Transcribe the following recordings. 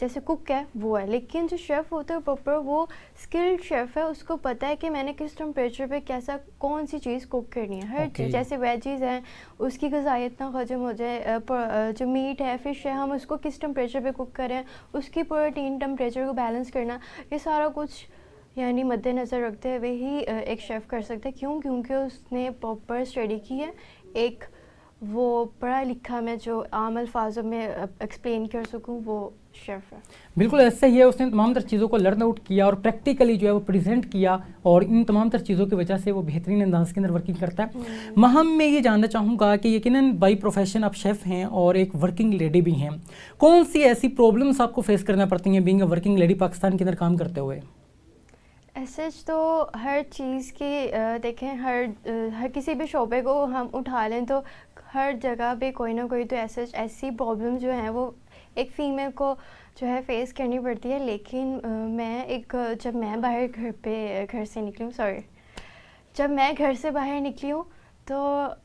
جیسے کوک ہے وہ ہے, لیکن جو شیف ہوتا ہے پراپر وہ اسکلڈ شیف ہے, اس کو پتہ ہے کہ میں نے کس ٹمپریچر پہ کیسا کون سی چیز کوک کرنی ہے, ہر چیز. جیسے ویجیز ہیں اس کی غذائیت نہ ختم ہو جائے, جو میٹ ہے فش ہے ہم اس کو کس ٹمپریچر پہ کوک کریں, اس کی پروٹین ٹمپریچر کو بیلنس کرنا, یہ سارا کچھ یعنی مد نظر رکھتے ہوئے ہی ایک شیف کر سکتا ہے. کیوں؟ کیونکہ اس نے پراپر اسٹڈی کی ہے, ایک وہ پڑھا لکھا میں جو عام الفاظوں میں ایکسپلین کر سکوں وہ شیف ہے. بالکل ایسا ہی ہے, اس نے تمام تر چیزوں کو لرن آؤٹ کیا اور پریکٹیکلی جو ہے وہ پریزنٹ کیا, اور ان تمام تر چیزوں کی وجہ سے وہ بہترین انداز کے اندر ورکنگ کرتا ہے. مہم میں یہ جاننا چاہوں گا کہ یقیناً بائی پروفیشن آپ شیف ہیں اور ایک ورکنگ لیڈی بھی ہیں, کون سی ایسی پرابلمس آپ کو فیس کرنا پڑتی ہیں being a working lady Pakistan کے اندر کام کرتے ہوئے؟ ایسے تو ہر چیز کی دیکھیں, ہر کسی بھی شعبے کو ہم اٹھا لیں تو ہر جگہ پہ کوئی نہ کوئی تو ایسی پرابلم جو ہیں وہ ایک فیمیل کو جو ہے فیس کرنی پڑتی ہے. لیکن جب میں گھر سے باہر نکلی ہوں تو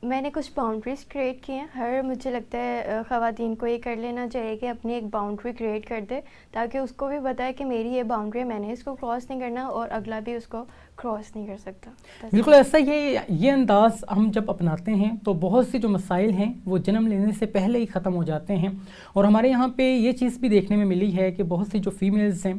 میں نے کچھ باؤنڈریز کریٹ کی ہیں. مجھے لگتا ہے خواتین کو یہ کر لینا چاہیے کہ اپنی ایک باؤنڈری کریٹ کر دے, تاکہ اس کو بھی پتہ ہے کہ میری یہ باؤنڈری ہے, میں نے اس کو کراس نہیں کرنا اور اگلا بھی اس کو کراس نہیں کر سکتا. بالکل ایسا ہی یہ انداز ہم جب اپناتے ہیں تو بہت سی جو مسائل ہیں وہ جنم لینے سے پہلے ہی ختم ہو جاتے ہیں. اور ہمارے یہاں پہ یہ چیز بھی دیکھنے میں ملی ہے کہ بہت سی جو فیمیلز ہیں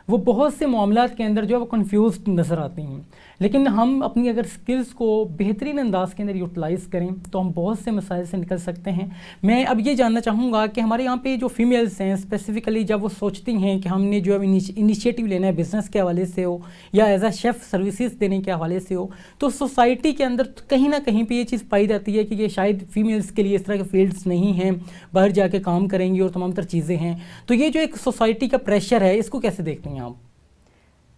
وہ بہت سے معاملات کے اندر جو ہے وہ کنفیوزڈ نظر آتی ہیں, لیکن ہم اپنی اگر سکلز کو بہترین انداز کے اندر یوٹیلائز کریں تو ہم بہت سے مسائل سے نکل سکتے ہیں. میں اب یہ جاننا چاہوں گا کہ ہمارے یہاں پہ جو فیمیلز ہیں اسپیسیفکلی جب وہ سوچتی ہیں کہ ہم نے جو ہے انیشیٹو لینا ہے بزنس کے حوالے سے ہو یا ایز اے شیف سروسز دینے کے حوالے سے ہو, تو سوسائٹی کے اندر کہیں نہ کہیں پہ یہ چیز پائی جاتی ہے کہ یہ شاید فیمیلز کے لیے اس طرح کے فیلڈز نہیں ہیں, باہر جا کے کام کریں گی اور تمام تر چیزیں ہیں. تو یہ جو ایک سوسائٹی کا پریشر ہے اس کو کیسے دیکھتے ہیں آپ؟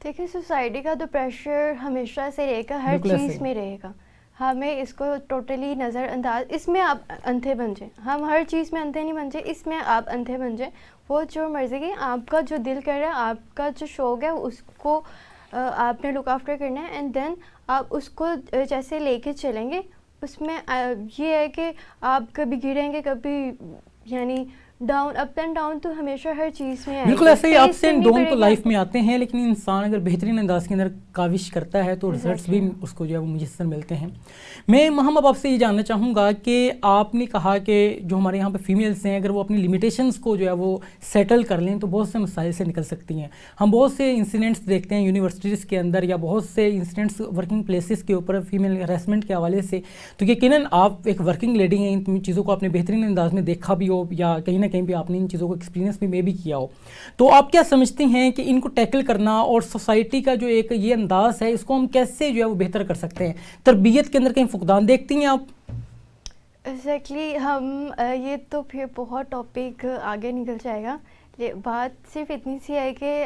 دیکھیں سوسائٹی کا تو پریشر ہمیشہ سے رہے گا, ہر چیز میں رہے گا. ہمیں اس کو ٹوٹلی نظر انداز, اس میں آپ اندھے بن جائیں, ہم ہر چیز میں اندھے نہیں بن جائیں, اس میں آپ اندھے بن جائیں. وہ جو مرضی کی آپ کا جو دل کر رہا ہے, آپ کا جو شوق ہے اس کو آپ نے لک آفٹر کرنا ہے, اینڈ دین آپ اس کو جیسے لے کے چلیں گے. اس میں یہ ہے کہ آپ کبھی گریں گے, کبھی یعنی ڈاؤن, اپ اینڈ ڈاؤن تو ہمیشہ ہر چیز میں ہے. بالکل ایسے ہی اپس اینڈ ڈاؤن تو لائف میں آتے ہیں, لیکن انسان اگر بہترین انداز کے اندر کاوش کرتا ہے تو رزلٹس بھی اس کو جو ہے وہ میسر ملتے ہیں. میں محمد آپ سے یہ جاننا چاہوں گا کہ آپ نے کہا کہ جو ہمارے یہاں پہ فیمیلس ہیں اگر وہ اپنی لمیٹیشنس کو جو ہے وہ سیٹل کر لیں تو بہت سے مسائل سے نکل سکتی ہیں. ہم بہت سے انسیڈنٹس دیکھتے ہیں یونیورسٹیز کے اندر یا بہت سے انسیڈنٹس ورکنگ پلیسز کے اوپر فیمیل ہراسمنٹ کے حوالے سے. تو یقیناً آپ ایک ورکنگ لیڈی ہیں, ان چیزوں کو آپ نے بہترین انداز میں دیکھا بھی ہو یا کہیں نہ کہیں بھی آپ نے ان چیزوں کو ایکسپیرینس بھی بھی کیا ہو, تو آپ کیا سمجھتی ہیں کہ ان کو ٹیکل کرنا اور سوسائٹی کا جو ایک یہ انداز ہے اس کو ہم کیسے جو ہے وہ بہتر کر سکتے ہیں؟ تربیت کے اندر کہیں فقدان دیکھتی ہیں آپ؟ ایگزیکٹلی ہم یہ تو پھر بہت ٹاپک آگے نکل جائے گا. بات صرف اتنی سی ہے کہ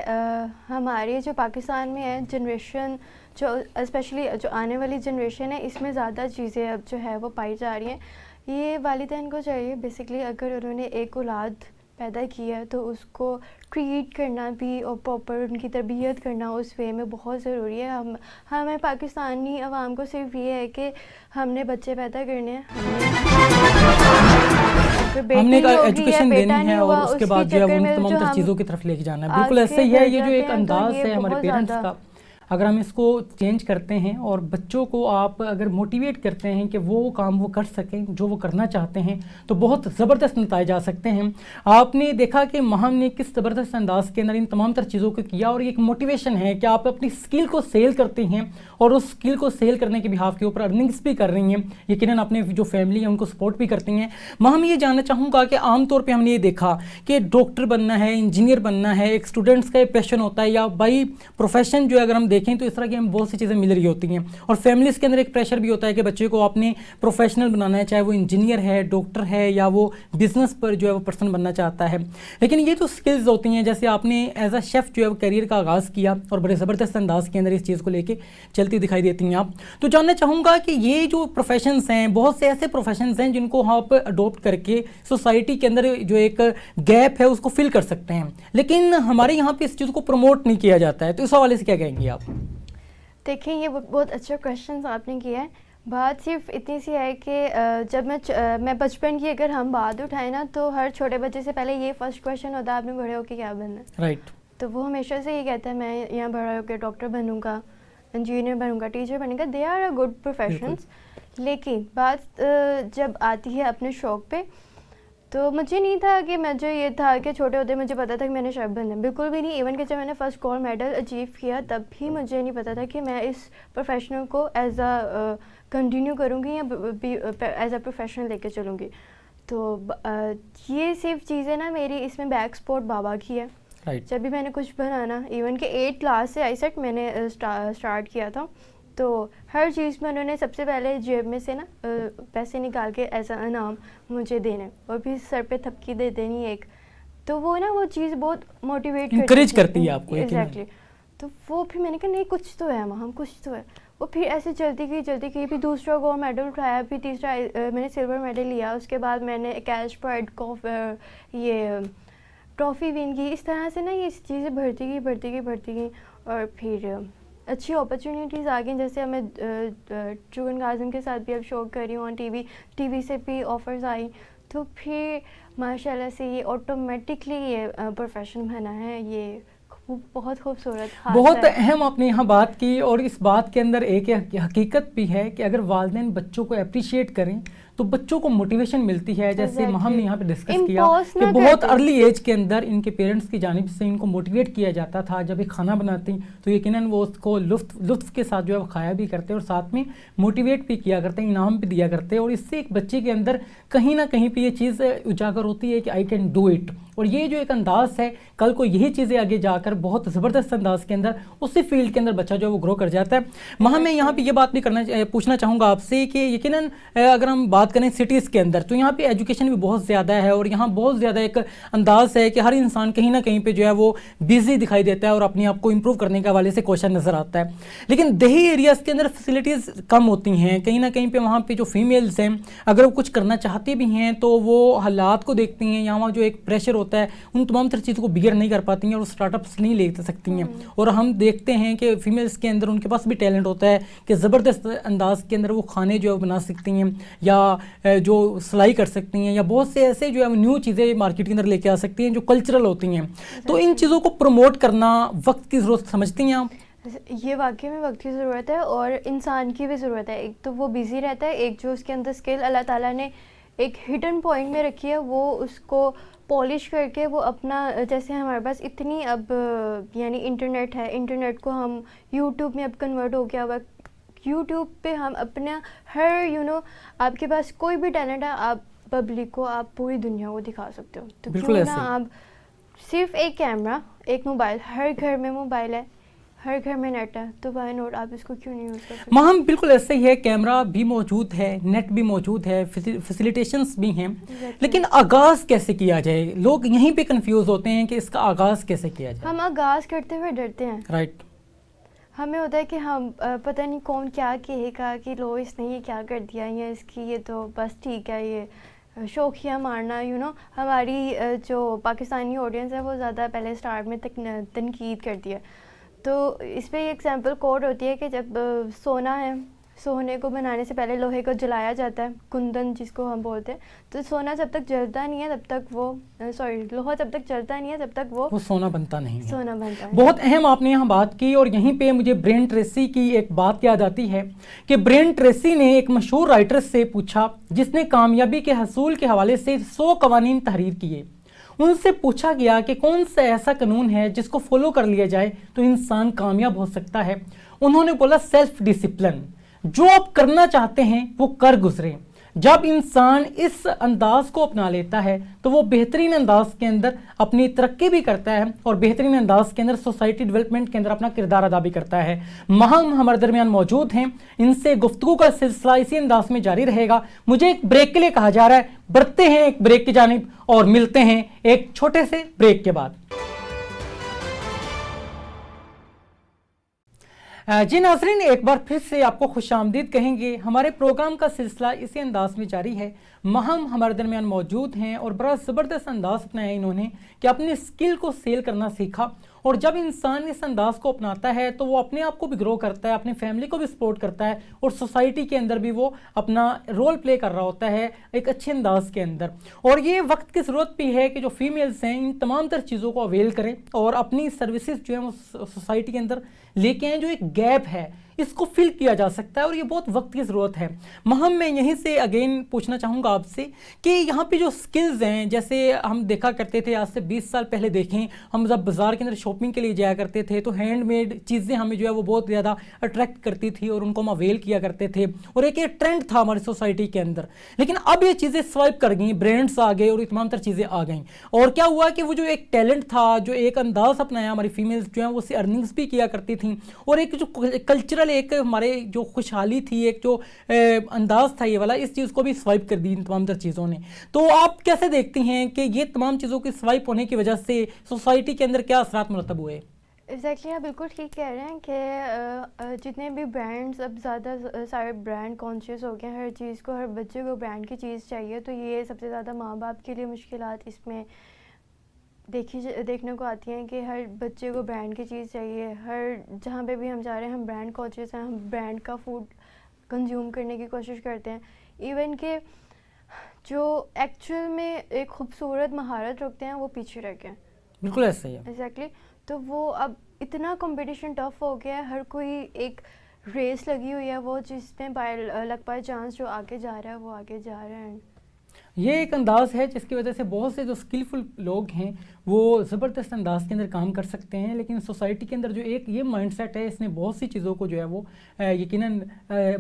ہمارے جو پاکستان میں ہے جنریشن, جو اسپیشلی جو آنے والی جنریشن ہے, اس میں زیادہ چیزیں اب جو ہے وہ پائی جا رہی ہیں. یہ والدین کو چاہیے بیسکلی اگر انہوں نے ایک اولاد پیدا کی ہے تو اس کو ٹریٹ کرنا بھی اور پراپر ان کی تربیت کرنا اس وے میں بہت ضروری ہے. ہمیں پاکستانی عوام کو صرف یہ ہے کہ ہم نے بچے پیدا کرنے ہیں, ہم نے ایجوکیشن دینی ہے اور اس کے بعد جو ہے وہ تمام تر چیزوں کی طرف لے کے جانا ہے. بالکل ایسا ہی ہے, یہ جو ایک انداز ہے ہمارے پیرنٹس کا, اگر ہم اس کو چینج کرتے ہیں اور بچوں کو آپ اگر موٹیویٹ کرتے ہیں کہ وہ کام وہ کر سکیں جو وہ کرنا چاہتے ہیں تو بہت زبردست نتائج آ سکتے ہیں. آپ نے دیکھا کہ مہم نے کس زبردست انداز کے اندر ان تمام تر چیزوں کو کیا, اور ایک موٹیویشن ہے کہ آپ اپنی اسکل کو سیل کرتے ہیں اور اس اسکل کو سیل کرنے کے بہاف کے اوپر ارننگس بھی کر رہی ہیں. یقیناً اپنے جو فیملی ہے ان کو سپورٹ بھی کرتی ہیں. مہم یہ جاننا چاہوں گا کہ عام طور پہ ہم نے یہ دیکھا کہ ڈاکٹر بننا ہے, انجینئر بننا ہے, ایک اسٹوڈنٹس کا ایک پیشن ہوتا ہے, یا بائی پروفیشن جو ہے اگر ہم دیکھیں تو اس طرح کی ہم بہت سی چیزیں مل رہی ہوتی ہیں, اور فیملیز کے اندر ایک پریشر بھی ہوتا ہے کہ بچے کو آپ نے پروفیشنل بنانا ہے, چاہے وہ انجینئر ہے, ڈاکٹر ہے, یا وہ بزنس پر جو ہے وہ پرسن بننا چاہتا ہے. لیکن یہ تو اسکلز ہوتی ہیں, جیسے آپ نے ایز اے شیف جو ہے وہ کیریئر کا آغاز کیا اور بڑے زبردست انداز کے اندر اس چیز کو لے کے چلتی دکھائی دیتی ہیں آپ. تو جاننا چاہوں گا کہ یہ جو پروفیشنز ہیں, بہت سے ایسے پروفیشنز ہیں جن کو آپ اڈاپٹ کر کے سوسائٹی کے اندر جو ایک گیپ ہے اس کو فل کر سکتے ہیں, لیکن ہمارے یہاں پہ اس چیز کو پروموٹ نہیں کیا جاتا ہے. تو اس حوالے سے کیا کہیں گے آپ؟ دیکھیں یہ بہت اچھا کویشچن آپ نے کیا ہے. بات صرف اتنی سی ہے کہ جب میں بچپن کی اگر ہم بات اٹھائیں نا تو ہر چھوٹے بچے سے پہلے یہ فرسٹ کویشچن ہوتا ہے آپ نے بڑے ہو کے کیا بننا ہے. رائٹ. تو وہ ہمیشہ سے یہ کہتا ہے میں یہاں بڑا ہو کے ڈاکٹر بنوں گا, انجینئر بنوں گا, ٹیچر بنوں گا. They are a good professions. لیکن بات جب آتی ہے اپنے شوق پہ, تو مجھے نہیں تھا کہ مجھے یہ تھا کہ چھوٹے ہوتے مجھے پتا تھا کہ میں نے شیف بننا ہے, بالکل بھی نہیں. ایون کہ جب میں نے فرسٹ گولڈ میڈل اچیو کیا تب بھی مجھے نہیں پتا تھا کہ میں اس پروفیشنل کو ایز اے کنٹینیو کروں گی یا ایز اے پروفیشنل لے کے چلوں گی. تو یہ صرف چیزیں نا میری اس میں بیک سپورٹ بابا کی ہے. جب بھی میں نے کچھ بنانا, ایون کہ 8 کلاس سے آئی سیٹ میں نے اسٹارٹ کیا تھا, تو ہر چیز میں انہوں نے سب سے پہلے جیب میں سے نا پیسے نکال کے ایسا انعام مجھے دینے, اور بھی سر پہ تھپکی دے دینی ایک. تو وہ نا وہ چیز بہت موٹیویٹ انکریج کرتی ہے آپ کو. ایگزیکٹلی. تو وہ پھر میں نے کہا نہیں کچھ تو ہے وہاں, کچھ تو ہے. وہ پھر ایسے چلتی گئی, پھر دوسرا گولڈ میڈل اٹھایا, پھر تیسرا میں نے سلور میڈل لیا. اس کے بعد میں نے کیش پرائڈ کو یہ ٹرافی ون کی. اس طرح سے نا یہ چیزیں بڑھتی گئی. اور پھر اچھی اپرچونیٹیز آ گئیں, جیسے میں چگن کاظم کے ساتھ بھی اب شو کر رہی ہوں آن ٹی وی سے بھی آفرز آئی. تو پھر ماشاء اللہ سے یہ آٹومیٹکلی یہ پروفیشن بنا ہے. یہ بہت خوبصورت بہت اہم آپ نے یہاں بات کی, اور اس بات کے اندر ایک حقیقت بھی ہے کہ اگر والدین بچوں کو اپریشیٹ کریں تو بچوں کو موٹیویشن ملتی ہے. جیسے ہم نے یہاں پہ ڈسکس کیا کہ بہت ارلی ایج کے اندر ان کے پیرنٹس کی جانب سے ان کو موٹیویٹ کیا جاتا تھا. جب ایک کھانا بناتی تو یقیناً وہ اس کو لطف کے ساتھ جو ہے وہ کھایا بھی کرتے اور ساتھ میں موٹیویٹ بھی کیا کرتے, انعام بھی دیا کرتے. اور اس سے ایک بچے کے اندر کہیں نہ کہیں پہ یہ چیز اجاگر ہوتی ہے کہ آئی کین ڈو اٹ. اور یہ جو ایک انداز ہے, کل کو یہی چیزیں آگے جا کر بہت زبردست انداز کے اندر اسی فیلڈ کے اندر بچہ جو ہے وہ گرو کر جاتا ہے. میں یہاں پہ یہ بات بھی پوچھنا چاہوں گا آپ سے کہ یقیناً اگر ہم بات کریں سٹیز کے اندر تو یہاں پہ ایجوکیشن بھی بہت زیادہ ہے, اور یہاں بہت زیادہ ایک انداز ہے کہ ہر انسان کہیں نہ کہیں پہ جو ہے وہ بیزی دکھائی دیتا ہے اور اپنے آپ کو امپروو کرنے کے حوالے سے کوشش نظر آتا ہے. لیکن دیہی ایریاز کے اندر فیسلٹیز کم ہوتی ہیں. کہیں نہ کہیں پہ وہاں پہ جو فیمیلز ہیں اگر وہ کچھ کرنا چاہتی بھی ہیں تو وہ حالات کو دیکھتی ہیں, یا وہاں جو ایک پریشر ہوتا ہے ان تمام تر چیزوں کو بیئر نہیں کر پاتی ہیں اور اسٹارٹ اپس نہیں لے سکتی ہیں. اور ہم دیکھتے ہیں کہ فیمیلز کے اندر ان کے پاس بھی ٹیلنٹ ہوتا ہے کہ زبردست انداز کے اندر وہ کھانے جو ہے بنا سکتی ہیں, یا جو سلائی کر سکتی ہیں, یا بہت سے ایسے جو ہے نیو چیزیں مارکیٹ کے اندر لے کے آ سکتی ہیں جو کلچرل ہوتی ہیں. تو ان چیزوں کو پروموٹ کرنا وقت کی ضرورت سمجھتی ہیں آپ؟ یہ واقعی میں وقت کی ضرورت ہے اور انسان کی بھی ضرورت ہے. ایک تو وہ بیزی رہتا ہے, ایک جو اس کے اندر اسکل اللہ تعالیٰ نے ایک ہڈن پوائنٹ میں رکھی ہے وہ اس کو پالش کر کے وہ اپنا, جیسے ہمارے پاس اتنی اب یعنی انٹرنیٹ ہے, انٹرنیٹ کو ہم یوٹیوب میں اب کنورٹ ہو گیا ہوا. یوٹیوب پہ ہم اپنا ہر آپ کے پاس کوئی بھی ٹیلنٹ ہے, آپ پبلک کو آپ پوری دنیا کو دکھا سکتے ہو. تو کیوں نہ آپ صرف ایک کیمرہ, ایک موبائل, ہر گھر میں موبائل ہے, ہر گھر میں نیٹ ہے, تو وائی ناٹ آپ اس کو کیوں نہیں یوز کر سکتے؟ بالکل ایسے ہی ہے, کیمرہ بھی موجود ہے, نیٹ بھی موجود ہے, فیسیلیٹیشنز بھی ہیں, لیکن آغاز کیسے کیا جائے؟ لوگ یہیں پہ کنفیوز ہوتے ہیں کہ اس کا آغاز کیسے کیا جائے. ہم آغاز کرتے ہوئے ڈرتے ہیں. رائٹ. ہمیں ہوتا ہے کہ ہم پتہ نہیں کون کیا کہے گا کہ لو اس نے یہ کیا کر دیا, یا اس کی یہ تو بس ٹھیک ہے, یہ شوخیہ مارنا. ہماری جو پاکستانی آڈینس ہے وہ زیادہ پہلے اسٹارٹ میں تنقید کرتی ہے. تو اس پہ ایک سیمپل کوڈ ہوتی ہے کہ جب سونا ہے, سونے کو بنانے سے پہلے لوہے کو جلایا جاتا ہے, کندن جس کو ہم بولتے ہیں. تو سونا جب تک جلتا نہیں ہے تب تک وہ لوہا جب تک جلتا نہیں ہے تب تک وہ سونا بنتا نہیں ہے. سونا بنتا ہے. بہت اہم آپ نے یہاں بات کی, اور یہیں پہ مجھے برین ٹریسی کی ایک بات یاد آتی ہے کہ برین ٹریسی نے ایک مشہور رائٹر سے پوچھا جس نے کامیابی کے حصول کے حوالے سے 100 قوانین تحریر کیے. ان سے پوچھا گیا کہ کون سا ایسا قانون ہے جس کو فالو کر لیا جائے تو انسان کامیاب ہو سکتا ہے. انہوں نے بولا سیلف ڈسپلن. جو آپ کرنا چاہتے ہیں وہ کر گزریں. جب انسان اس انداز کو اپنا لیتا ہے تو وہ بہترین انداز کے اندر اپنی ترقی بھی کرتا ہے اور بہترین انداز کے اندر سوسائٹی ڈیولپمنٹ کے اندر اپنا کردار ادا بھی کرتا ہے. ہمارے درمیان موجود ہیں, ان سے گفتگو کا سلسلہ اسی انداز میں جاری رہے گا. مجھے ایک بریک کے لیے کہا جا رہا ہے, بڑھتے ہیں ایک بریک کی جانب اور ملتے ہیں ایک چھوٹے سے بریک کے بعد. جی ناظرین, ایک بار پھر سے آپ کو خوش آمدید کہیں گے. ہمارے پروگرام کا سلسلہ اسی انداز میں جاری ہے. ہمارے درمیان موجود ہیں اور بڑا زبردست انداز اپنایا انہوں نے کہ اپنے اسکل کو سیل کرنا سیکھا اور جب انسان اس انداز کو اپناتا ہے تو وہ اپنے آپ کو بھی گرو کرتا ہے, اپنی فیملی کو بھی سپورٹ کرتا ہے, اور سوسائٹی کے اندر بھی وہ اپنا رول پلے کر رہا ہوتا ہے ایک اچھے انداز کے اندر. اور یہ وقت کی ضرورت بھی ہے کہ جو فیمیلز ہیں ان تمام تر چیزوں کو اویل کریں اور اپنی سروسز جو ہیں وہ سوسائٹی کے اندر لے کے آئیں. جو ایک گیپ ہے اس کو فل کیا جا سکتا ہے اور یہ بہت وقت کی ضرورت ہے. مہم میں یہیں سے اگین پوچھنا چاہوں گا آپ سے کہ یہاں پہ جو سکلز ہیں, جیسے ہم دیکھا کرتے تھے آج سے 20 سال پہلے, دیکھیں ہم جب بازار کے اندر شاپنگ کے لیے جایا کرتے تھے تو ہینڈ میڈ چیزیں ہمیں جو ہے وہ بہت زیادہ اٹریکٹ کرتی تھی اور ان کو ہم اویل کیا کرتے تھے, اور ایک ٹرینڈ تھا ہماری سوسائٹی کے اندر. لیکن اب یہ چیزیں سوائپ کر گئیں, برانڈس آ گئے اور تمام تر چیزیں آ گئیں, اور کیا ہوا کہ وہ جو ایک ٹیلنٹ تھا, جو ایک انداز اپنایا ہماری فیمیلز جو ہیں وہ اس سے ارننگس بھی کیا کرتی تھیں, اور ایک جو کلچرل ایک ہمارے جو خوشحالی تھی, ایک جو انداز تھا یہ والا, اس چیز کو بھی سوائپ کر دی ان تمام تر چیزوں نے. تو آپ کیسے دیکھتی ہیں کہ یہ تمام چیزوں کی سوائپ ہونے کی وجہ سے سوسائٹی کے اندر کیا اثرات مرتب ہوئے؟ ایگزیکٹلی آپ بالکل ٹھیک کہہ رہے ہیں کہ جتنے بھی برانڈس اب زیادہ سارے برانڈ کانشیس ہو گئے ہیں, ہر چیز کو, ہر بچے کو برانڈ کی چیز چاہیے, تو یہ سب سے زیادہ ماں باپ کے لیے مشکلات اس میں دیکھنے کو آتی ہیں کہ ہر بچے کو برانڈ کی چیز چاہیے. ہر جہاں پہ بھی ہم جا رہے ہیں ہم برانڈ کانشیس ہیں, ہم برانڈ کا فوڈ کنزیوم کرنے کی کوشش کرتے ہیں, ایون کہ جو ایکچوئل میں ایک خوبصورت مہارت رکھتے ہیں وہ پیچھے رہ گئے ہیں. بالکل ایسا ہی ہے. ایگزیکٹلی. تو وہ اب اتنا کمپٹیشن ٹف ہو گیا ہے, ہر کوئی ایک ریس لگی ہوئی ہے, وہ جس میں لگ پائے چانس جو آگے جا رہا ہے وہ آگے جا رہا ہے. یہ ایک انداز ہے جس کی وجہ سے بہت سے جو اسکلفل لوگ ہیں وہ زبردست انداز کے اندر کام کر سکتے ہیں, لیکن سوسائٹی کے اندر جو ایک یہ مائنڈ سیٹ ہے اس نے بہت سی چیزوں کو جو ہے وہ یقیناً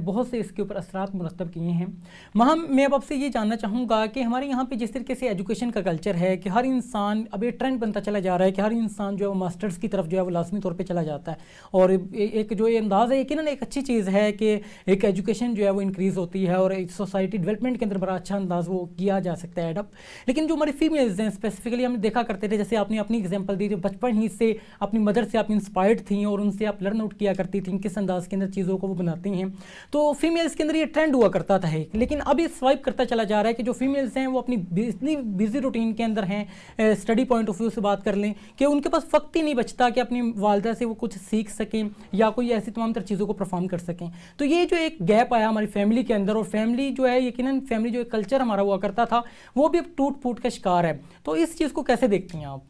بہت سے اس کے اوپر اثرات مرتب کیے ہیں. مہم میں اب آپ سے یہ جاننا چاہوں گا کہ ہمارے یہاں پہ جس طریقے سے ایجوکیشن کا کلچر ہے کہ ہر انسان اب یہ ٹرینڈ بنتا چلا جا رہا ہے کہ ہر انسان جو ہے وہ ماسٹرز کی طرف جو ہے وہ لازمی طور پہ چلا جاتا ہے, اور ایک جو یہ انداز ہے یقیناً ایک اچھی چیز ہے کہ ایک ایجوکیشن جو ہے وہ انکریز ہوتی ہے اور سوسائٹی ڈیولپمنٹ کے اندر بڑا اچھا انداز وہ کیا جا سکتا ہے ایڈ اپ. لیکن جو ہماری فیمیلز ہیں اسپیسیفکلی ہم دیکھا کرتے تھے, جیسے آپ نے اپنی ایگزامپل دی, جو بچپن ہی سے اپنی مدر سے آپ انسپائرڈ تھیں اور ان سے آپ لرن آؤٹ کیا کرتی تھیں کس انداز کے اندر چیزوں کو وہ بناتی ہیں, تو فیمیلز کے اندر یہ ٹرینڈ ہوا کرتا تھا. لیکن اب یہ سوائپ کرتا چلا جا رہا ہے کہ جو فیمیلز ہیں وہ اپنی اتنی بزی روٹین کے اندر ہیں, اسٹڈی پوائنٹ آف ویو سے بات کر لیں کہ ان کے پاس وقت ہی نہیں بچتا کہ اپنی والدہ سے وہ کچھ سیکھ سکیں یا کوئی ایسی تمام تر چیزوں کو پرفارم کر سکیں. تو یہ جو ایک گیپ آیا ہماری فیملی کے اندر, اور فیملی جو ہے یقیناً فیملی جو ایک کلچر ہمارا ہوا کرتا تھا وہ بھی اب ٹوٹ پھوٹ کا شکار ہے. تو اس چیز کو کیسے دیکھتی ہیں آپ؟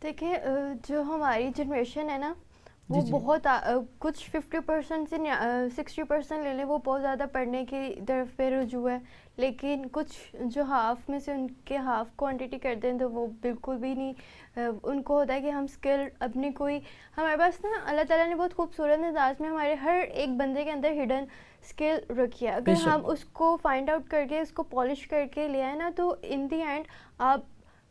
دیکھیں جو ہماری جنریشن ہے نا وہ بہت کچھ 50% سے 60% لے لیں, وہ بہت زیادہ پڑھنے کی طرف پہ رجوع ہے, لیکن کچھ جو ہاف میں سے ان کے ہاف کوانٹٹی کرتے ہیں تو وہ بالکل بھی نہیں. ان کو ہوتا ہے کہ ہم اسکل اپنی کوئی, ہمارے پاس نا اللہ تعالیٰ نے بہت خوبصورت انداز میں ہمارے ہر ایک بندے کے اندر ہڈن اسکل رکھی ہے. اگر ہم اس کو فائنڈ آؤٹ کر کے اس کو پالش کر کے لے آئے نا تو ان دی اینڈ آپ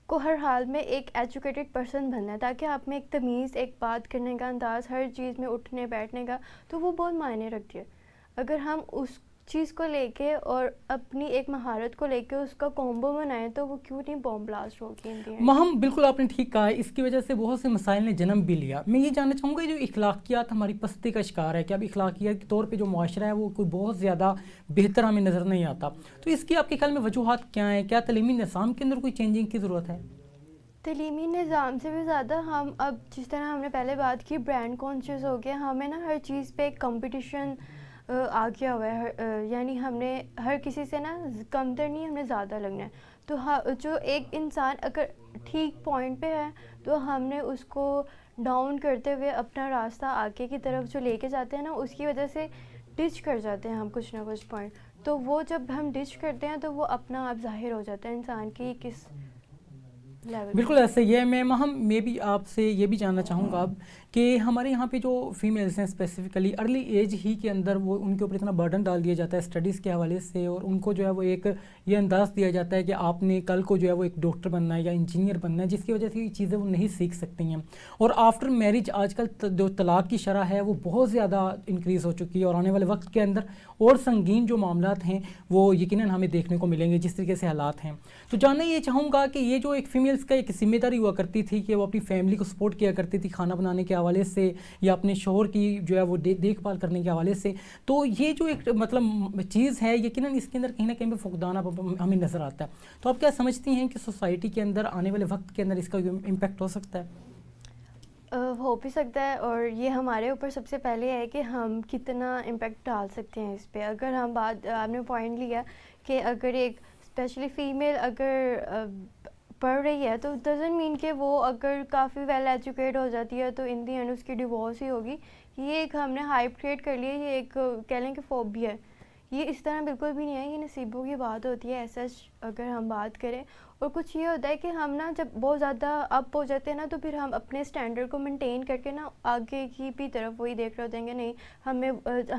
کو ہر حال میں ایک ایجوکیٹڈ پرسن بننا ہے, تاکہ آپ میں ایک تمیز, ایک بات کرنے کا انداز, ہر چیز میں اٹھنے بیٹھنے کا, تو وہ بہت معنی رکھتی ہے. اگر ہم اس چیز کو لے کے اور اپنی ایک مہارت کو لے کے اس کا کومبو بنائیں تو وہ کیوں نہیں بوم بلاسٹ ہوگی. مہم بالکل آپ نے ٹھیک کہا ہے, اس کی وجہ سے بہت سے مسائل نے جنم بھی لیا. میں یہ جاننا چاہوں گا جو اخلاقیات ہماری پستی کا شکار ہے, کہ اب اخلاقیات کے طور پہ جو معاشرہ ہے وہ کوئی بہت زیادہ بہتر ہمیں نظر نہیں آتا, تو اس کی آپ کے خیال میں وجوہات کیا ہیں؟ کیا تعلیمی نظام کے اندر کوئی چینجنگ کی ضرورت ہے؟ تعلیمی نظام سے بھی زیادہ ہم اب جس طرح ہم نے پہلے بات کی برانڈ کانشیس ہو گیا, ہمیں نا ہر چیز پہ ایک کمپٹیشن آ گیا ہوا ہے, یعنی ہم نے ہر کسی سے نا کمتر نہیں, ہم نے زیادہ لگنا ہے. تو جو ایک انسان اگر ٹھیک پوائنٹ پہ ہے تو ہم نے اس کو ڈاؤن کرتے ہوئے اپنا راستہ آگے کی طرف جو لے کے جاتے ہیں نا, اس کی وجہ سے ڈچ کر جاتے ہیں ہم کچھ نہ کچھ پوائنٹ. تو وہ جب ہم ڈچ کرتے ہیں تو وہ اپنا آپ ظاہر ہو جاتا ہے انسان کی کس لیول. بالکل ایسے ہی ہے. میں بھی آپ سے یہ بھی جاننا چاہوں گا اب کہ ہمارے یہاں پہ جو فیمیلز ہیں اسپیسیفکلی ارلی ایج ہی کے اندر وہ ان کے اوپر اتنا برڈن ڈال دیا جاتا ہے اسٹڈیز کے حوالے سے, اور ان کو جو ہے وہ ایک یہ انداز دیا جاتا ہے کہ آپ نے کل کو جو ہے وہ ایک ڈاکٹر بننا ہے یا انجینئر بننا ہے, جس کی وجہ سے یہ چیزیں وہ نہیں سیکھ سکتی ہیں. اور آفٹر میرج آج کل جو طلاق کی شرح ہے وہ بہت زیادہ انکریز ہو چکی ہے, اور آنے والے وقت کے اندر اور سنگین جو معاملات ہیں وہ یقیناً ہمیں دیکھنے کو ملیں گے جس طریقے سے حالات ہیں. تو جاننا یہ چاہوں گا کہ یہ جو ایک فیمیلز کا ایک ذمہ داری ہوا کرتی تھی کہ وہ اپنی فیملی کو سپورٹ کیا کرتی تھی کھانا بنانے کے حوالے سے یا اپنے شوہر کی جو ہے وہ دیکھ بھال کرنے کے حوالے سے, تو یہ جو ایک مطلب چیز ہے یقیناً اس کے اندر کہیں نہ کہیں پہ فقدان ہمیں نظر آتا ہے. تو آپ کیا سمجھتی ہیں کہ سوسائٹی کے اندر آنے والے وقت کے اندر اس کا امپیکٹ ہو سکتا ہے؟ ہو بھی سکتا ہے، اور یہ ہمارے اوپر سب سے پہلے ہے کہ ہم کتنا امپیکٹ ڈال سکتے ہیں اس پہ. اگر ہم بات، آپ نے پوائنٹ لیا کہ اگر ایک اسپیشلی فیمیل اگر پڑھ رہی ہے تو ڈزنٹ مین کہ وہ اگر کافی ویل ایجوکیٹ ہو جاتی ہے تو ان دی اینڈ اس کی ڈیورس ہی ہوگی. یہ ایک ہم نے ہائپ کریٹ کر لیا، یہ ایک کہہ لیں کہ فوبیا ہے. یہ اس طرح بالکل بھی نہیں ہے، یہ نصیبوں کی بات ہوتی ہے ایسا اگر ہم بات کریں. اور کچھ یہ ہوتا ہے کہ ہم نا جب بہت زیادہ اپ ہو جاتے ہیں نا تو پھر ہم اپنے اسٹینڈرڈ کو مینٹین کر کے نا آگے کی بھی طرف وہی دیکھ رہے ہوتے ہیں کہ نہیں ہم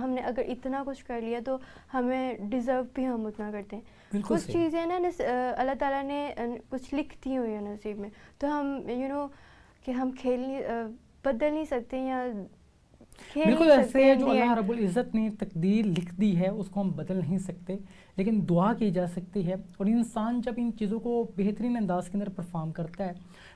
نے اگر اتنا کچھ کر لیا تو ہمیں ڈیزرو بھی ہم اتنا کرتے ہیں. کچھ چیزیں نا اللہ تعالیٰ نے کچھ لکھ دی ہوئی ہیں نصیب میں، تو ہم کہ ہم بدل نہیں سکتے یا بالکل ایسے ہے. جو اللہ رب العزت نے تقدیر لکھ دی ہے اس کو ہم بدل نہیں سکتے، لیکن دعا کی جا سکتی ہے. اور انسان جب ان چیزوں کو بہترین انداز کے اندر پرفارم کرتا ہے،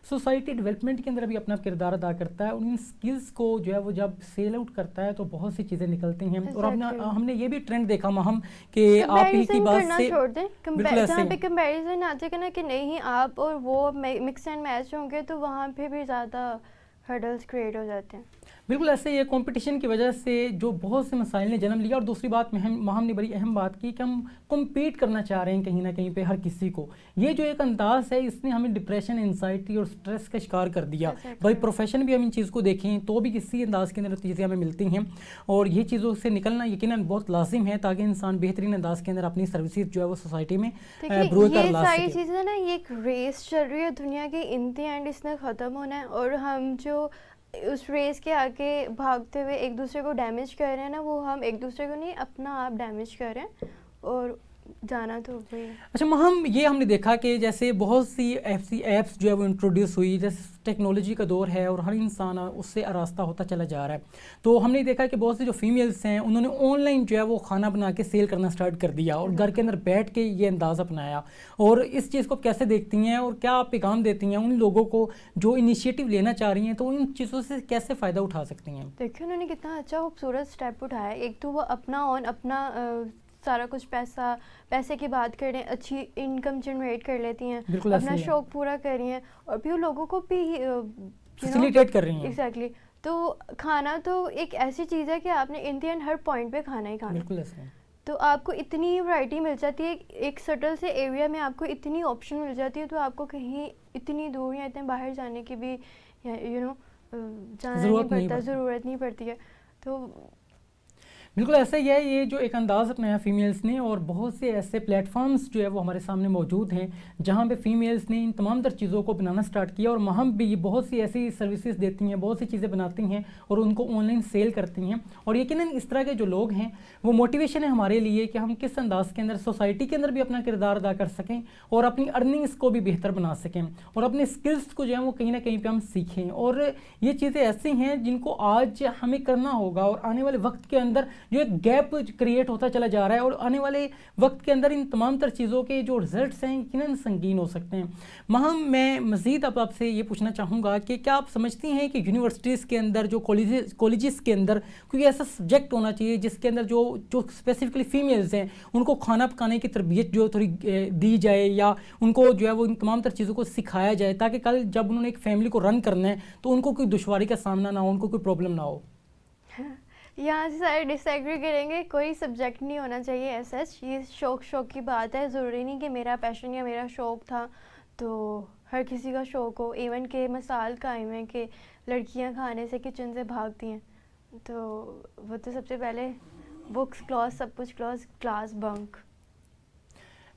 سوسائٹی ڈیولپمنٹ کے اندر بھی اپنا کردار ادا کرتا ہے، اور ان سکلز کو جو ہے وہ جب سیل آؤٹ کرتا ہے تو بہت سی چیزیں نکلتی ہیں. اور ہم نے یہ بھی ٹرینڈ دیکھا مہم کہ آپ ہی کی بات سے جہاں پہ کمپیریزن آ جائے گا نا کہ نہیں آپ اور وہ مکس اینڈ میچ ہوں گے تو وہاں پہ بھی زیادہ ہرڈلز کریٹ ہو جاتے ہیں. بالکل ایسے یہ کمپٹیشن کی وجہ سے جو بہت سے مسائل نے جنم لیا. اور دوسری بات مہم نے بڑی اہم بات کی کہ ہم کمپیٹ کرنا چاہ رہے ہیں کہیں نہ کہیں پہ ہر کسی کو. یہ جو ایک انداز ہے اس نے ہمیں ڈپریشن، انزائٹی اور سٹریس کا شکار کر دیا. بھائی پروفیشن بھی ہم ان چیز کو دیکھیں تو بھی کسی انداز کے اندر چیزیں ہمیں ملتی ہیں، اور یہ چیزوں سے نکلنا یقیناً بہت لازم ہے تاکہ انسان بہترین انداز کے اندر اپنی سروسز جو ہے وہ سوسائٹی میں گرو کر لا سکے. یہ ساری چیزیں نا یہ ایک ریس چل رہی ہے دنیا کی، ان دی اینڈ اس نے ختم ہونا ہے. اور ہم جو اس ریس کے آگے بھاگتے ہوئے ایک دوسرے کو ڈیمیج کر رہے ہیں نا، وہ ہم ایک دوسرے کو نہیں اپنا آپ ڈیمیج کر رہے ہیں. اور جانا تو وہی. اچھا یہ ہم نے دیکھا کہ جیسے بہت سی ایسی ایپس جو ہے وہ انٹروڈیوس ہوئی، جیسے ٹیکنالوجی کا دور ہے اور ہر انسان اس سے آراستہ ہوتا چلا جا رہا ہے. تو ہم نے دیکھا کہ بہت سی جو فیمیلس ہیں انہوں نے آن لائن جو ہے وہ کھانا بنا کے سیل کرنا سٹارٹ کر دیا، اور گھر کے اندر بیٹھ کے یہ انداز اپنایا. اور اس چیز کو کیسے دیکھتی ہیں اور کیا آپ پیغام دیتی ہیں ان لوگوں کو جو انیشیٹو لینا چاہ رہی ہیں، تو ان چیزوں سے کیسے فائدہ اٹھا سکتی ہیں؟ دیکھیں انہوں نے کتنا اچھا خوبصورت اسٹیپ اٹھایا. ایک تو وہ اپنا سارا کچھ پیسے کی بات کر رہے ہیں، اچھی انکم جنریٹ کر لیتی ہیں، اپنا شوق پورا کر رہی ہیں، اور بھی لوگوں کو بھی فیسیلیٹیٹ کر رہی ہیں. ایگزیکٹلی. تو کھانا تو ایک ایسی چیز ہے کہ آپ نے ان دی اینڈ ہر پوائنٹ پہ کھانا ہی کھانا. بالکل ایسا ہے. تو آپ کو اتنی ورائٹی مل جاتی ہے، ایک سٹل سے ایریا میں آپ کو اتنی آپشن مل جاتی ہے، تو آپ کو کہیں اتنی دور یا اتنے باہر جانے کی بھی جانا نہیں پڑتا، ضرورت نہیں پڑتی ہے. تو بالکل ایسا ہی ہے. یہ جو ایک انداز اپنایا فیمیلز نے، اور بہت سے ایسے پلیٹ فارمز جو ہے وہ ہمارے سامنے موجود ہیں جہاں پہ فیمیلز نے ان تمام تر چیزوں کو بنانا سٹارٹ کیا. اور ہم بھی بہت سی ایسی سروسز دیتی ہیں، بہت سی چیزیں بناتی ہیں اور ان کو آن لائن سیل کرتی ہیں. اور یقیناً اس طرح کے جو لوگ ہیں وہ موٹیویشن ہے ہمارے لیے کہ ہم کس انداز کے اندر سوسائٹی کے اندر بھی اپنا کردار ادا کر سکیں اور اپنی ارننگس کو بھی بہتر بنا سکیں، اور اپنے اسکلس کو جو ہے وہ کہیں نہ کہیں پہ ہم سیکھیں. اور یہ چیزیں ایسی ہیں جن کو آج ہمیں کرنا ہوگا، اور آنے والے وقت کے اندر جو ایک گیپ کریٹ ہوتا چلا جا رہا ہے، اور آنے والے وقت کے اندر ان تمام تر چیزوں کے جو رزلٹس ہیں یقیناً سنگین ہو سکتے ہیں. میں مزید اب آپ سے یہ پوچھنا چاہوں گا کہ کیا آپ سمجھتی ہیں کہ یونیورسٹیز کے اندر جو کالجز کے اندر کوئی ایسا سبجیکٹ ہونا چاہیے جس کے اندر جو اسپیسیفکلی فیمیلز ہیں ان کو کھانا پکانے کی تربیت جو تھوڑی دی جائے، یا ان کو جو ہے وہ ان تمام تر چیزوں کو سکھایا جائے تاکہ کل جب انہوں نے ایک فیملی کو رن کرنا ہے تو ان کو کوئی دشواری کا سامنا نہ ہو، ان کو کوئی پرابلم نہ ہو؟ یہاں سے سارے ڈس ایگری کریں گے، کوئی سبجیکٹ نہیں ہونا چاہیے ایسا. یہ شوق کی بات ہے. ضروری نہیں کہ میرا پیشن یا میرا شوق تھا تو ہر کسی کا شوق ہو. ایون کہ مثال قائم ہے کہ لڑکیاں کھانے سے کچن سے بھاگتی ہیں، تو وہ تو سب سے پہلے بکس کلاس سب کچھ کلاس بنک.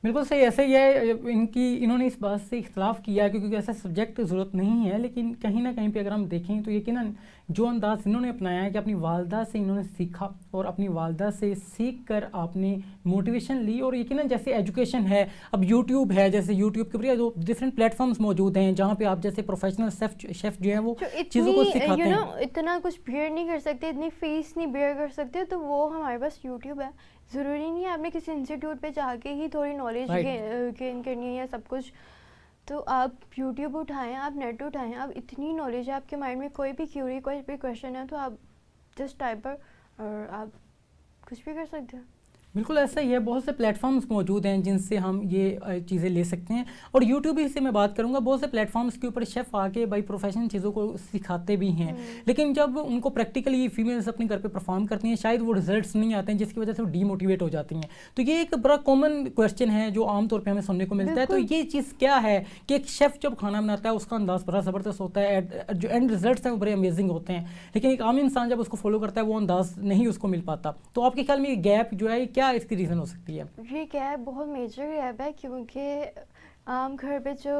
بالکل صحیح. ایسے ہی ہے. انہوں نے اس بات سے اختلاف کیا کیونکہ ایسا سبجیکٹ ضرورت نہیں ہے، لیکن کہیں نہ کہیں پہ اگر ہم دیکھیں تو یقیناً جو انداز انہوں نے اپنایا ہے کہ اپنی والدہ سے انہوں نے سیکھا، اور اپنی والدہ سے سیکھ کر آپ نے موٹیویشن لی. اور یقیناً جیسے ایجوکیشن ہے، اب یوٹیوب ہے، جیسے یوٹیوب کے جو ڈفرینٹ پلیٹ فارمز موجود ہیں جہاں پہ آپ جیسے پروفیشنل شیف جو ہیں وہ چیزوں کو سکھاتے ہیں. اتنا کچھ بیئر نہیں کر سکتے، اتنی فیس نہیں بیئر کر سکتے، تو وہ ہمارے پاس یوٹیوب ہے. ضروری نہیں ہے آپ نے کسی انسٹیٹیوٹ پہ جا کے ہی تھوڑی نالج گین کرنی ہے یا سب کچھ. تو آپ یوٹیوب اٹھائیں، آپ نیٹ اٹھائیں، آپ اتنی نالج ہے آپ کے مائنڈ میں، کوئی بھی کیوری کوئی بھی کویشچن ہے تو آپ جسٹ ٹائپ پر اور آپ کچھ بھی کر سکتے ہیں. بالکل ایسا ہی ہے, بہت سے پلیٹ فارمز موجود ہیں جن سے ہم یہ چیزیں لے سکتے ہیں, اور یوٹیوب ہی سے میں بات کروں گا, بہت سے پلیٹ فارمز کے اوپر شیف آ کے بائی پروفیشن چیزوں کو سکھاتے بھی ہیں, لیکن جب ان کو پریکٹیکلی فیمیلز اپنے گھر پہ پرفارم کرتی ہیں شاید وہ رزلٹس نہیں آتے ہیں, جس کی وجہ سے وہ ڈی موٹیویٹ ہو جاتی ہیں. تو یہ ایک بڑا کامن کویشچن ہے جو عام طور پہ ہمیں سننے کو ملتا ہے. تو یہ چیز کیا ہے کہ ایک شیف جب کھانا بناتا ہے اس کا انداز بڑا زبردست ہوتا ہے, جو اینڈ رزلٹس ہیں وہ بڑے امیزنگ ہوتے ہیں, لیکن ایک عام انسان جب اس کو فالو کرتا ہے وہ انداز نہیں اس کو مل پاتا. تو آپ کے خیال میں یہ گیپ جو ہے کیا اس کی ریزن ہو سکتی ہے؟ یہ گیپ بہت میجر گیپ ہے, کیونکہ عام گھر پہ جو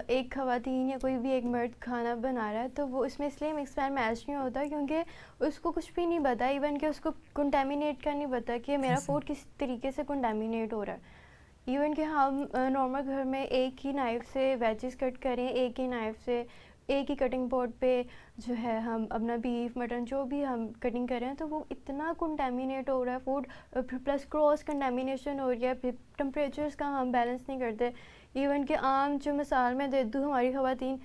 ایک خواتین یا کوئی بھی ایک مرد کھانا بنا رہا ہے تو وہ اس میں اس لیے مکس اینڈ میچ نہیں ہوتا کیونکہ اس کو کچھ بھی نہیں پتا, ایون کہ اس کو کنٹامینیٹ کا نہیں پتا کہ میرا فوڈ کس طریقے سے کنٹامینیٹ ہو رہا ہے. ایون کہ ہم نارمل گھر میں ایک ہی نائف سے ویجز کٹ کریں, ایک ہی نائف سے ایک ہی کٹنگ بورڈ پہ جو ہے ہم اپنا بیف مٹن جو بھی ہم کٹنگ کر رہے ہیں تو وہ اتنا کنٹامینیٹ ہو رہا ہے فوڈ, پلس کراس کنٹامینیشن ہو رہی ہے, پھر ٹمپریچرس کا ہم بیلنس نہیں کرتے. ایون کہ عام جو مثال میں دے دوں, ہماری خواتین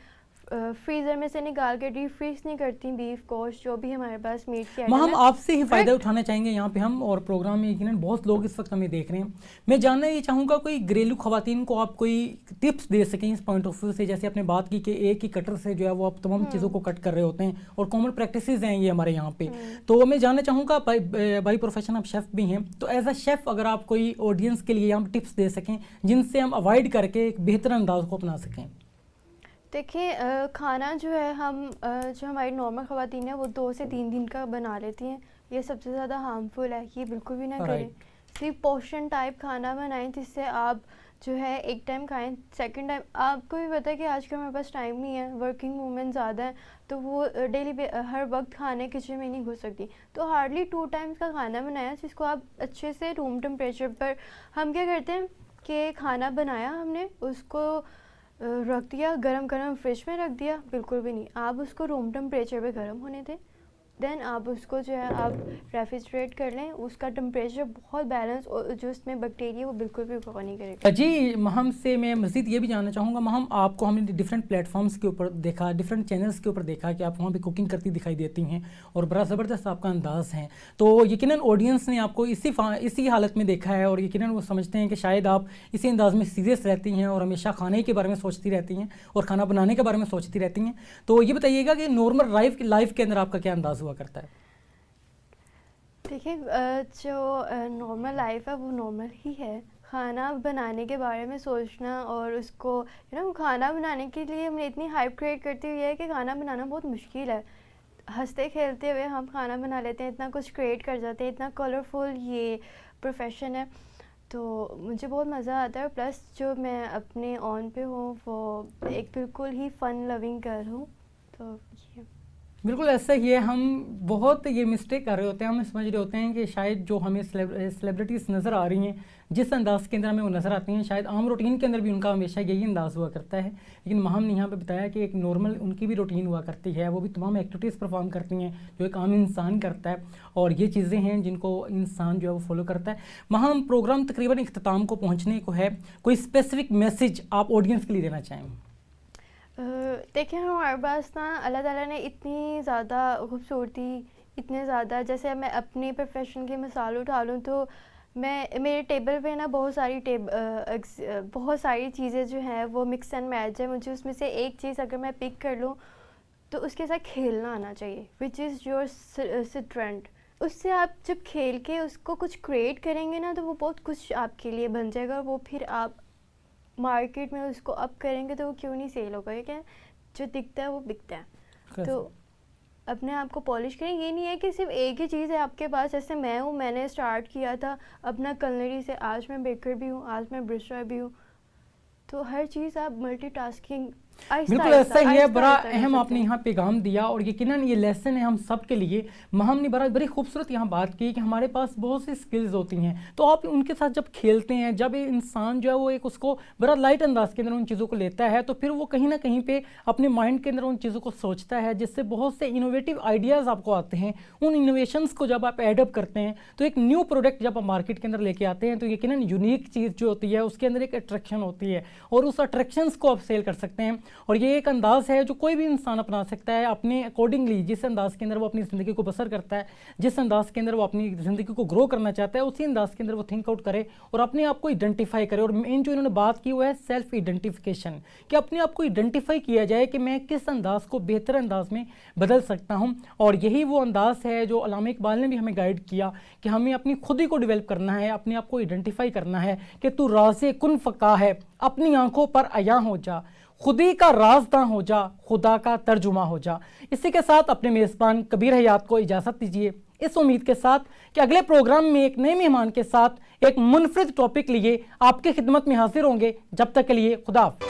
فریزر میں سے نکال کے ڈیپ فریز نہیں کرتی بیف گوشت جو بھی ہمارے پاس میٹ کی آئٹم ہے. ہم آپ سے ہی فائدہ اٹھانا چاہیں گے یہاں پہ ہم, اور پروگرام میں یقیناً بہت لوگ اس وقت ہمیں دیکھ رہے ہیں. میں جاننا یہ چاہوں گا کوئی گھریلو خواتین کو آپ کوئی ٹپس دے سکیں اس پوائنٹ آف ویو سے, جیسے آپ نے بات کی کہ ایک ہی کٹر سے جو ہے وہ آپ تمام چیزوں کو کٹ کر رہے ہوتے ہیں اور کامن پریکٹسز ہیں یہ ہمارے یہاں پہ. تو میں جاننا چاہوں گا بائی پروفیشن آپ شیف بھی ہیں, تو ایز اے شیف اگر آپ کوئی آڈینس کے لیے ہم ٹپس دے سکیں جن سے ہم اوائڈ کر کے ایک بہتر انداز کو اپنا سکیں. دیکھیں کھانا جو ہے ہم جو ہماری نارمل خواتین ہیں وہ 2 سے 3 دن کا بنا لیتی ہیں, یہ سب سے زیادہ ہارمفل ہے, یہ بالکل بھی نہ کریں. صرف پورشن ٹائپ کھانا بنائیں جس سے آپ جو ہے ایک ٹائم کھائیں, سیکنڈ ٹائم آپ کو بھی پتہ ہے کہ آج کل ہمارے پاس ٹائم نہیں ہے, ورکنگ وومن زیادہ ہیں تو وہ ڈیلی ہر وقت کھانے کچن میں نہیں گھس سکتی, تو ہارڈلی 2 ٹائمس کا کھانا بنایا جس کو آپ اچھے سے روم ٹمپریچر پر. ہم کیا کرتے ہیں کہ کھانا بنایا ہم نے اس کو رکھ دیا گرم فریج میں رکھ دیا, بالکل بھی نہیں, آپ اس کو روم ٹمپریچر پہ گرم ہونے دیں, دین آپ اس کو جو ہے آپ ریفریجریٹ کر لیں, اس کا ٹمپریچر بہت بیلنس, اور جو اس میں بیکٹیریا وہ بالکل بھی گرو نہیں کرے گا. جی مہم سے میں مزید یہ بھی جاننا چاہوں گا, مہم آپ کو ہم نے ڈفرینٹ پلیٹ فارمس کے اوپر دیکھا, ڈفرینٹ چینلس کے اوپر دیکھا کہ آپ وہاں پہ کوکنگ کرتی دکھائی دیتی ہیں اور بڑا زبردست آپ کا انداز ہے, تو یقیناً آڈینس نے آپ کو اسی حالت میں دیکھا ہے اور یقیناً وہ سمجھتے ہیں کہ شاید آپ اسی انداز میں سیریس رہتی ہیں اور ہمیشہ کھانے کے بارے میں سوچتی رہتی ہیں اور کھانا بنانے کے بارے میں سوچتی رہتی ہیں. تو یہ بتائیے گا کہ نارمل لائف کے اندر آپ کا کیا انداز ہوا کرتا ہے؟ دیکھیں جو نارمل لائف ہے وہ نارمل ہی ہے. کھانا بنانے کے بارے میں سوچنا اور اس کو کھانا بنانے کے لیے ہم نے اتنی ہائپ کریٹ کرتی ہوئی ہے کہ کھانا بنانا بہت مشکل ہے. ہنستے کھیلتے ہوئے ہم کھانا بنا لیتے ہیں, اتنا کچھ کریٹ کر جاتے ہیں, اتنا کلرفل یہ پروفیشن ہے, تو مجھے بہت مزہ آتا ہے. پلس جو میں اپنے آن پہ ہوں وہ ایک بالکل ہی فن لونگ گرل ہوں, تو یہ بالکل ایسا ہی ہے. ہم بہت یہ مسٹیک کر رہے ہوتے ہیں, ہم سمجھ رہے ہوتے ہیں کہ شاید جو ہمیں سیلیبریٹیز نظر آ رہی ہیں جس انداز کے اندر ہمیں وہ نظر آتی ہیں شاید عام روٹین کے اندر بھی ان کا ہمیشہ یہی انداز ہوا کرتا ہے, لیکن مہم نے یہاں پہ بتایا کہ ایک نارمل ان کی بھی روٹین ہوا کرتی ہے, وہ بھی تمام ایکٹیویٹیز پرفارم کرتی ہیں جو ایک عام انسان کرتا ہے, اور یہ چیزیں ہیں جن کو انسان جو ہے وہ فالو کرتا ہے. مہم پروگرام تقریباً اختتام کو پہنچنے کو ہے, کوئی اسپیسیفک میسج آپ آڈینس کے لیے دینا چاہیں؟ دیکھیں ہمارے پاس نا اللہ تعالیٰ نے اتنی زیادہ خوبصورتی, اتنے زیادہ, جیسے میں اپنے پروفیشن کی مثال اٹھا لوں تو میرے ٹیبل پہ نا بہت ساری چیزیں جو ہیں وہ مکس اینڈ میچ ہے. مجھے اس میں سے ایک چیز اگر میں پک کر لوں تو اس کے ساتھ کھیلنا آنا چاہیے, وچ از یور اسٹرینتھ. اس سے آپ جب کھیل کے اس کو کچھ کریٹ کریں گے نا تو وہ بہت کچھ آپ کے لیے بن جائے گا, وہ پھر آپ مارکیٹ میں اس کو اپ کریں گے تو وہ کیوں نہیں سیل ہوگا, کہ جو دکھتا ہے وہ بکتا ہے. تو اپنے آپ کو پالش کریں, یہ نہیں ہے کہ صرف ایک ہی چیز ہے آپ کے پاس. جیسے میں ہوں, میں نے اسٹارٹ کیا تھا اپنا کلنری سے, آج میں بیکر بھی ہوں, آج میں برسٹر بھی ہوں, تو ہر چیز آپ ملٹی ٹاسکنگ بالکل ایسا ہی ہے. بڑا اہم آپ نے یہاں پیغام دیا اور یقیناً یہ لیسن ہے ہم سب کے لیے. مہم نے بڑی خوبصورت یہاں بات کی کہ ہمارے پاس بہت سی سکلز ہوتی ہیں, تو آپ ان کے ساتھ جب کھیلتے ہیں, جب انسان جو ہے وہ ایک اس کو بڑا لائٹ انداز کے اندر ان چیزوں کو لیتا ہے, تو پھر وہ کہیں نہ کہیں پہ اپنے مائنڈ کے اندر ان چیزوں کو سوچتا ہے, جس سے بہت سے انوویٹیو آئیڈیاز آپ کو آتے ہیں. ان انوویشنس کو جب آپ ایڈ اپ کرتے ہیں تو ایک نیو پروڈکٹ جب آپ مارکیٹ کے اندر لے کے آتے ہیں تو یقیناً یونیک چیز جو ہوتی ہے اس کے اندر ایک اٹریکشن ہوتی ہے, اور اس اٹریکشنس کو آپ سیل کر سکتے ہیں. اور یہ ایک انداز ہے جو کوئی بھی انسان اپنا سکتا ہے اپنے اکارڈنگلی، جس انداز کے اندر وہ اپنی زندگی کو بسر کرتا ہے، جس انداز کے اندر وہ اپنی زندگی کو گرو کرنا چاہتا ہے، اسی انداز کے اندر وہ تھنک آؤٹ کرے اور اپنے آپ کو ایڈنٹیفائی کرے۔ اور مین جو انہوں نے بات کی وہ ہے سیلف ایڈنٹیفیکیشن، کہ اپنے آپ کو ایڈنٹیفائی کیا جائے کہ میں کس انداز کو بہتر انداز میں بدل سکتا ہوں۔ اور یہی وہ انداز ہے جو علامہ اقبال نے بھی ہمیں گائیڈ کیا کہ ہمیں اپنی خود ہی کو ڈیولپ کرنا ہے، اپنے آپ کو ایڈنٹیفائی کرنا ہے کہ تو راز کن فقا ہے، اپنی آنکھوں پر عیاں ہو جا، خودی کا رازداں ہو جا، خدا کا ترجمہ ہو جا۔ اسی کے ساتھ اپنے میزبان کبیر حیات کو اجازت دیجیے، اس امید کے ساتھ کہ اگلے پروگرام میں ایک نئے مہمان کے ساتھ ایک منفرد ٹاپک لیے آپ کی خدمت میں حاضر ہوں گے۔ جب تک کے لیے خدا حافظ۔